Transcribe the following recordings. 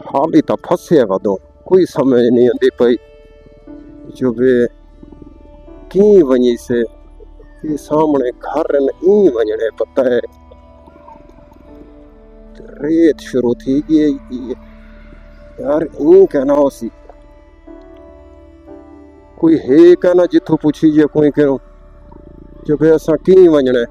हाली तो फसे वदो कोई समझ नहीं आती पई जो बे की वनी से ये सामने घर नहीं वजने पता है रेत शुरू थी गई यार इन कहना सी कोई है कहना जिथों पूछी जे कोई कहो जो बे असा की वजने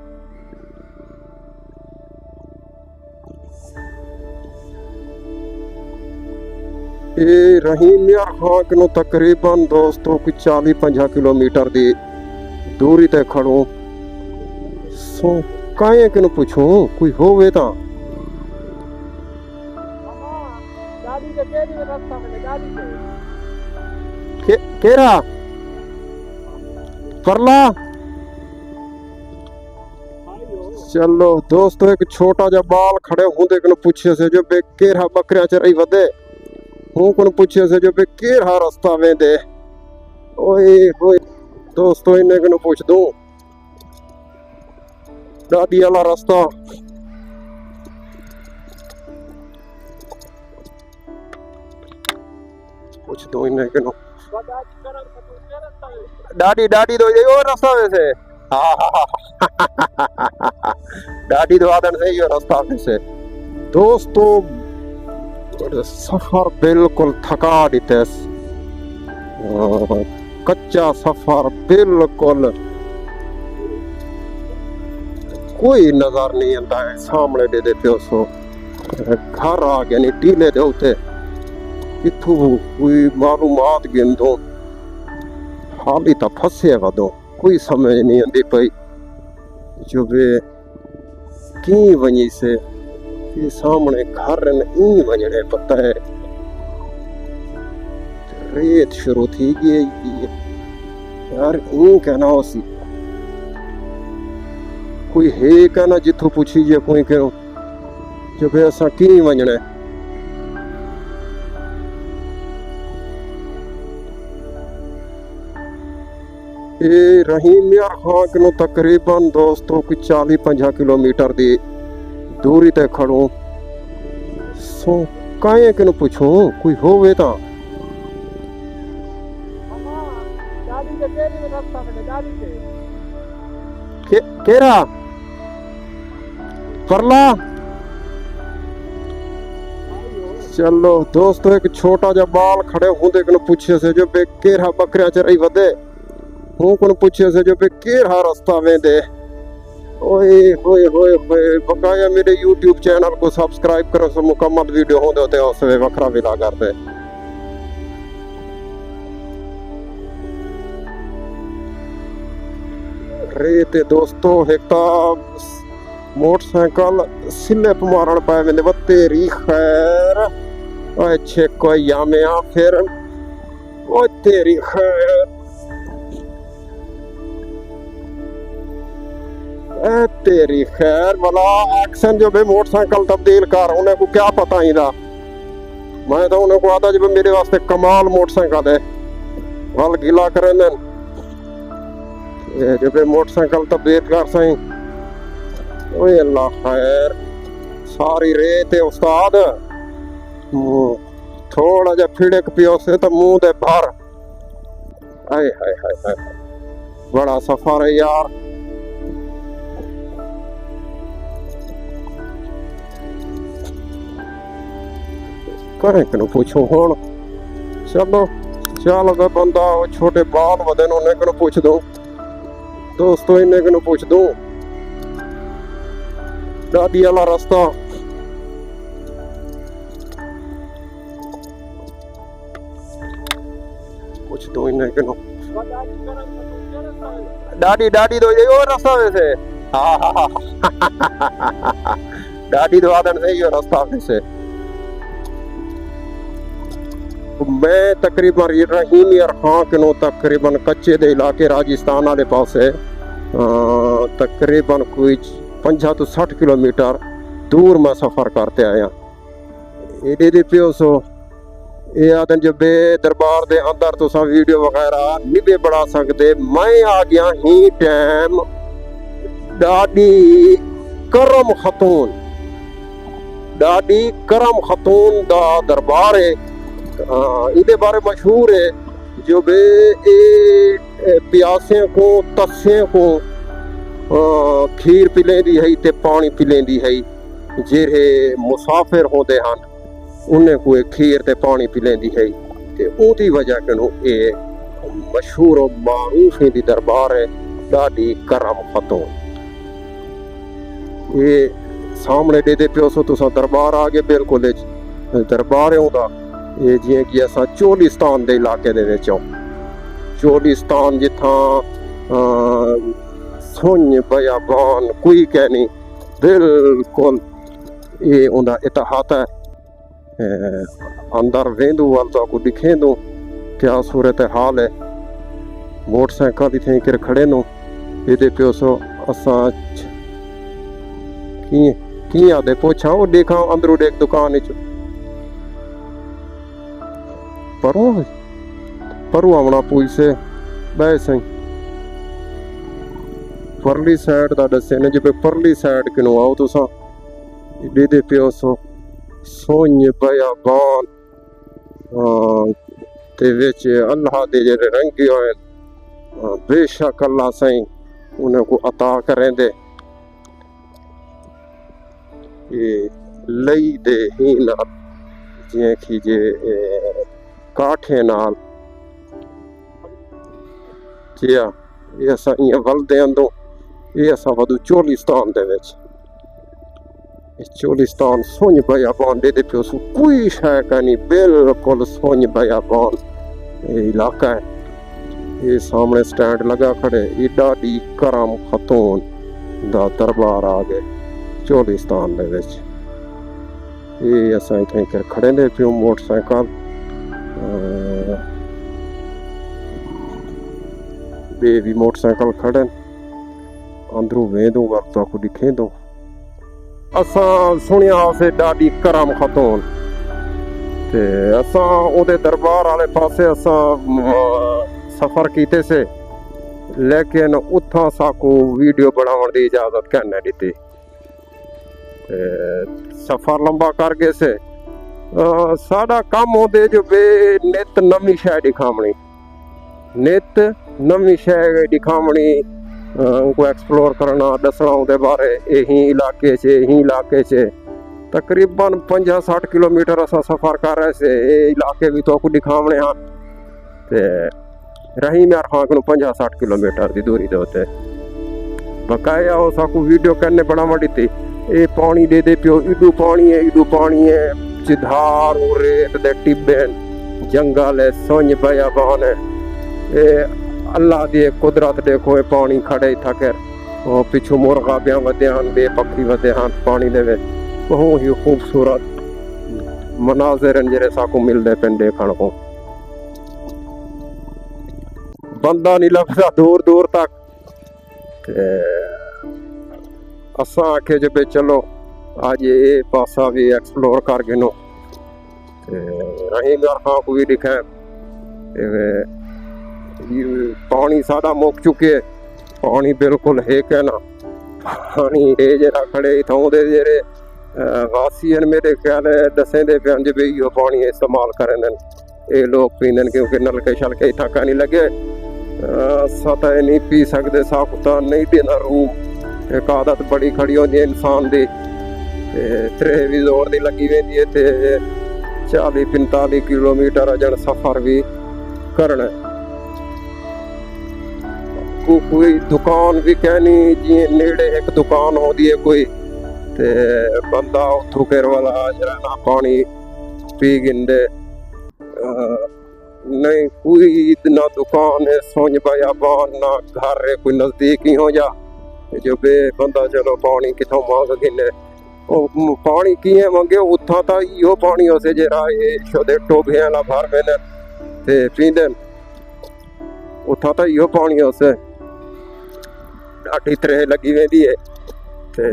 ये रहीम यार खां किनो तकरीबन दोस्तों कुछ 40-50 किलोमीटर दी दूरी ते खड़ो सो काहे किनो पूछो कोई होवे ता गाड़ी के केरी रास्ता में गाड़ी के केरा परला चलो दोस्तों एक छोटा जा बाल खड़े होंदे किनो पूछे से जो बे केरा बकरिया चराई वदे हूं कोन पूछे से जो बे केरा रास्ता वेंदे ओए होए दोस्तों इन्हें किनो पूछ दूं दादी वाला रास्ता पूछ दो इन्हें किनो दादी दादी तो ये रास्ता वैसे हाँ दादी तो आदन से ये रास्ता वैसे दोस्तों सफर बिल्कुल थका देते कच्चा सफर बिल्कुल कोई नजर नहीं आता है सामने दे देते हो घर आ गया नहीं टीले दे उते इथू कोई मालूमात गिन दो हाली तो फसे वदो कोई समझ नहीं आती पई जो बे की वनी से ये सामने घर नहीं वजने पता है रेत शुरू थी गई यार इन कहना सी कोई है कहना जिथों पूछी जे कोई कहो जो बे असा की वजने ये रहीम यार खां किनो तकरीबन दोस्तों कुछ 40-50 किलोमीटर दी दूरी ते खड़ो सो काहे किनो पूछो कोई होवे ता गाड़ी के केरी रास्ता में गाड़ी के केरा परला चलो दोस्तों एक छोटा जा बाल खड़े होंदे किनो पूछे से जो बे केरा बकरिया चराई वदे हूं कोन पूछे से जो बे केरा रास्ता वेंदे ओए होए होए होए बकाया मेरे YouTube चैनल को सब्सक्राइब करो सो मुकम्मल वीडियो होंदे होते उसवे वखरा विला करदे रेते दोस्तों एक मोटरसाइकिल स्लिप मारन पाए वेंदे व तेरी खैर अच्छे कोई यामिया फिर ओ तेरी खैर तेरी खैर वाला एक्शन जो बे मोटरसाइकिल तब्दील कर उन्हें को क्या पता ही था मैं तो उन्हें को आता जब मेरे वास्ते कमाल मोटरसाइकिल है वल गिला करे ने जब बे मोटरसाइकिल तब्दील कर सही ओए अल्लाह खैर सारी रेत है उस्ताद थोड़ा जा फिड़क पियो से तो मुंह दे भर हाय हाय हाय हाय बड़ा सफर है यार करें किनो पूछो हुण चलो चल वे बंदा छोटे बाल वदे उन्हें किनो पूछ दो दोस्तों इन्हें किनो पूछ दो दादी वाला रास्ता पूछ दो इन्हें किनो दादी दादी तो ये रास्ता वैसे हाँ दादी तो आदन से ये रास्ता वैसे मैं तकरीबन रहीम यार खां किनो तकरीबन कच्चे दे इलाके राजस्थान वाले पास है तकरीबन कोई 50 to 60 किलोमीटर दूर में सफर करते आया एडे दे पियो सो ये आदन जब दरबार दे अंदर तो सब वीडियो वगैरह नहीं बना सकते मैं आ गया ही टाइम दादी करम खतून ॾाढी करम ख़तून दा दरबार है। ਇਹਦੇ ਬਾਰੇ ਮਸ਼ਹੂਰ ਹੈ ਜੋ ਵੀ ਇਹ ਪਿਆਸੇ को तस्से को खीर पी लेंदी है ते पानी पी लेंदी है। ਜਿਹੜੇ ਮੁਸਾਫਿਰ ਹੁੰਦੇ ਹਨ ਉਹਨਾਂ ਕੋਲ ਖੀਰ ਤੇ ਪਾਣੀ ਪੀ ਲੈਂਦੀ ਹੈ ਤੇ ਉਹਦੀ ਵਜ੍ਹਾ ਕਿਨੂੰ ਇਹ ਮਸ਼ਹੂਰ ਔਰ ਮਾਰੂਫ ਦੀ ਦਰਬਾਰ ਹੈ ॾाढी करम ख़तून। ਇਹ ਸਾਹਮਣੇ ਦੇ ਪਿਓ ਸੋ ਤੁਸੀਂ ਦਰਬਾਰ ਆ ਗਏ ਬਿਲਕੁਲ ਦਰਬਾਰ ਆਉਂਦਾ ਇਹ ਜਿਵੇਂ ਕਿ ਅਸਾਂ ਚੋਲਿਸਤਾਨ ਦੇ ਇਲਾਕੇ ਦੇ ਵਿੱਚ ਹਾਂ। ਚੋਲਿਸਤਾਨ ਜਿੱਥਾਂ ਸੁੰਨ ਬਿਆਬਾਨ ਕੋਈ ਕਹਿ ਨਹੀਂ ਬਿਲਕੁਲ ਇਹ ਉਹਦਾ ਇਤਿਹਾਸ ਹੈ। अंदर वेंदू वाल तो आपको दिखे दो क्या सूरत हाल है। मोटरसाइकिल भी थे कर खड़े नो ये प्यो सो असा की आदे पोछा वो देखा अंदरों देख दुकान परो आना पुई से बह सही परली साइड का दसे ने जिवे परली साइड किनों आओ तुसा दे प्यो सो सोन बियाबान ते विच अल्लाह दे जेरे रंगे होए बेशक अल्लाह साईं उन्हें को अता करें दे। ये लई दे ही नाल जियां कि जे काठे नाल जिया ये असा इयां वलदे अंदों ये असा वधू चोलिस्तान दे विच चोलिस्तान सोन बियाबान दे पियो सो कोई शय का नहीं बिल्कुल सोन बियाबान इलाका है। ये सामने स्टैंड लगा खड़े ये ॾाढी करम ख़तून दा दरबार आ गए चोलिस्तान दे विच। ये असां इत्थे कर खड़े दे पियो मोटरसाइकिल बे भी मोटरसाइकिल खड़े अंदरों वेंदो वक्त को दिखे दो असां सुनिया से ॾाढी करम ख़तून ते असां ओदे दरबार वाले पासे असां सफ़र कीते से लेकिन उथा साकू वीडियो बनाने की इजाज़त कहने दी सफ़र लंबा कर गए से साडा काम होंदे जो बे नित नवी शय दिखावनी नित नवी शय दिखावनी उनको एक्सप्लोर करना दसना उनके बारे यही इलाके से तकरीबन 50-60 किलोमीटर असा सफ़र कर रहे से ये इलाके भी तो आपको दिखावने हाँ ते रही मेरे हाँ को 50-60 किलोमीटर की दूरी दे होते बकाया हो साकू वीडियो करने बड़ा मड़ी थी। ये पानी दे पियो इडू पानी है चिधार रेत दे टिब्बे जंगल है सोन बियाबान है। ये अल्लाह दी कुदरत देखो ये पानी खड़े थकर और पिछू मुर्गा ब्याह वधे हैं बे पक्षी वधे हैं पानी दे बहुत ही खूबसूरत मनाजिर जेरे साकू मिलते पिन देखने को बंदा नहीं लभदा दूर दूर तक। असा आखे जो चलो आज ये पासा भी एक्सप्लोर कर गिनो रही घर हाँ को भी दिखे पानी सादा मुक चुके पानी बिल्कुल है क्या ना पानी है जरा खड़े इतों दे जेरे वासी मेरे ख्याल है दसें दे पे अंज भी यो पानी इस्तेमाल करें ये लोग पींदे क्योंकि नलके शलके इतना का नहीं लगे सतह नहीं पी सकते साकुता नहीं देना रूह एक आदत बड़ी खड़ी होती है इंसान की त्रे भी जोर दी लगी वेंदी है ते 40-45 किलोमीटर अजन सफर भी करना कोई दुकान भी कहनी जी नेड़े एक दुकान होती है कोई ते बंदा उथों केर वाला जरा ना पानी पी गिंदे नहीं कोई ना दुकान है सोन बियाबान ना घर है कोई नजदीक ही हो जा जो बे बंदा चलो पानी कितों मांग गिने पानी किए मंगे उथा तो यो पानी उसे जरा ये छोटे टोभे वाला भर में ते पींदे उथा तो यो पानी उसे ढाडी त्रे लगी वेंदी है ते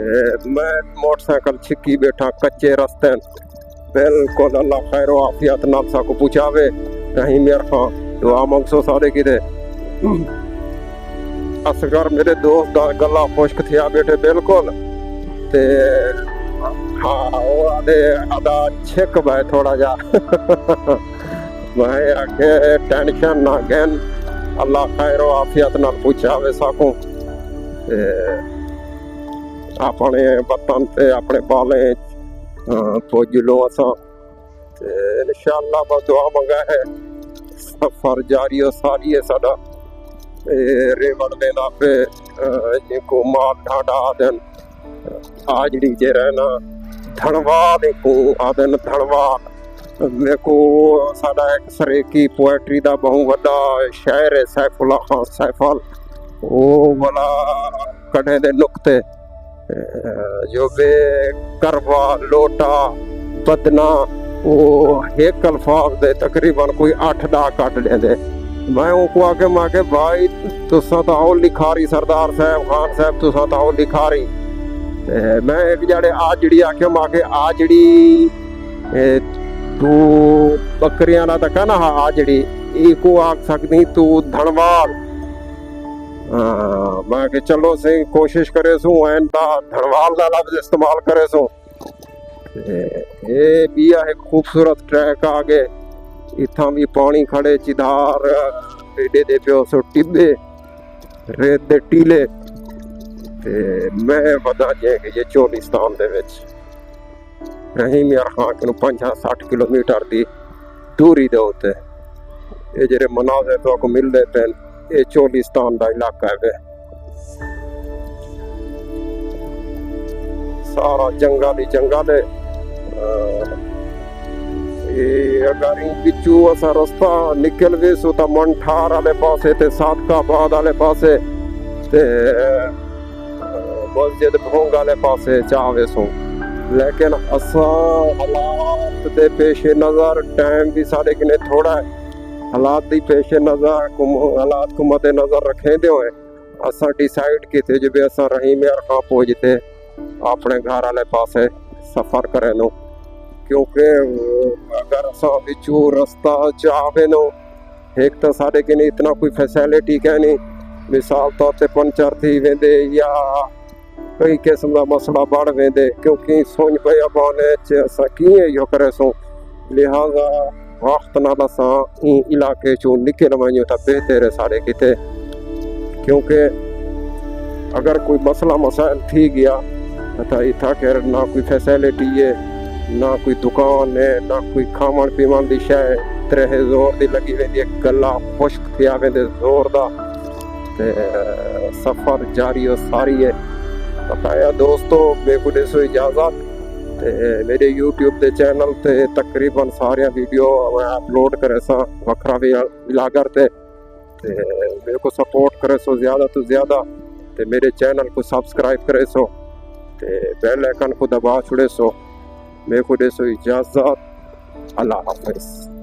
मैं मोटरसाइकिल छिकी बैठा कच्चे रस्ते बिल्कुल अल्लाह खैर आफियत नाल साको पुछावे रही मेरे खां दुआ मंगसो सारे किते असगर मेरे दोस्त दा गला खुश्क थिया बैठे बिल्कुल ते हाँ वो आदे आदा छिक भाई थोड़ा जा मैं आके टेंशन ना गैन अल्लाह खैरो आफियत नाल पूछावे साकू ते अपने वतन ते अपने बाले फौज लो असा ते इंशाअल्लाह बस दुआ मंगा है सफर जारी हो सारी है साडा रेवड़ देना पे जिनको माल ढाडा आदन आजड़ी जे रहना धनवाद को आदन धनवाद मेरे को साडा एक सरेकी पोएट्री दा बहु वड्डा शायर है सैफुल्ला खान सैफल वो वाला कढ़े दे नुक्ते जो बे करवा लोटा बदना वो एक अल्फाज दे तकरीबन कोई 8-10 कट लेंदे मैं उनको आके मां के भाई तुसा तो आओ लिखारी सरदार साहब खान साहब तुसा तो आओ लिखारी मैं एक जड़े आजड़ी आके मां के आजड़ी तू बकरियां ना तक ना आजड़ी इको आख सकती तू धनवाल मैं के चलो से कोशिश करे सू एन दा धनवाल दा लफ्ज इस्तेमाल करे सू ये भी एक खूबसूरत ट्रैक आगे इतना भी पानी खड़े चिधार एडे दे पियो सो टिब्बे रेत दे टीले ते मैं बता जे कि ये चोलिस्तान दे विच रहीम यार खान को 50-60 किलोमीटर दी दूरी दे उत्ते ये जेरे मनाज़र तो को मिलदे पे ये चोलिस्तान दा इलाका है सारा जंगल ही जंगल है अगर पिछू असा रास्ता निकल वे सो ता मंठार वाले पासे ते सादकाबाद वाले पासे ते मस्जिद भोंग वाले पासे चावे सो लेकिन असा हालात दे पेशे नजर टाइम भी साढ़े किने थोड़ा है हालात दी पेशे नजर हालात को मद्दे नजर रखे दे हुए असा डिसाइड किते जब असा रहीम यार खां पहुंचते अपने घर वाले पासे सफर करे नो क्योंकि अगर असा बिचू रास्ता चाहे नो एक तो साढ़े कि नहीं इतना कोई फैसिलिटी क्या नहीं मिसाल तौर पर पंचर थी वेंदे या कई किस्म का मसला बढ़ वेंदे क्योंकि सोच पे अबाने असा किए यो करे सो लिहाजा वक्त नाल असा इलाके चो निकल वञो तो बेहतर है साढ़े किते क्योंकि अगर कोई मसला मसाइल थी गया तो इतना कर ना कोई फैसिलिटी है ना कोई दुकान है ना कोई खावन पीवन की शय त्रेहे जोर दी लगी वेंदी है गला खुश्क थिया वेंदे जोर दा ते सफर जारी और सारी है बताया दोस्तों मेरे को देसो इजाजत ते मेरे यूट्यूब के चैनल ते तकरीबन सारिया वीडियो मैं अपलोड करे सा वखरा भी लागर ते मेरे को सपोर्ट करे सो ज़्यादा तो ज़्यादा ते मेरे चैनल को सब्सक्राइब करे सो ते बेल आइकन को दबा छुड़े सो मेरे को देसो इजाजत अल्लाह हाफिज़।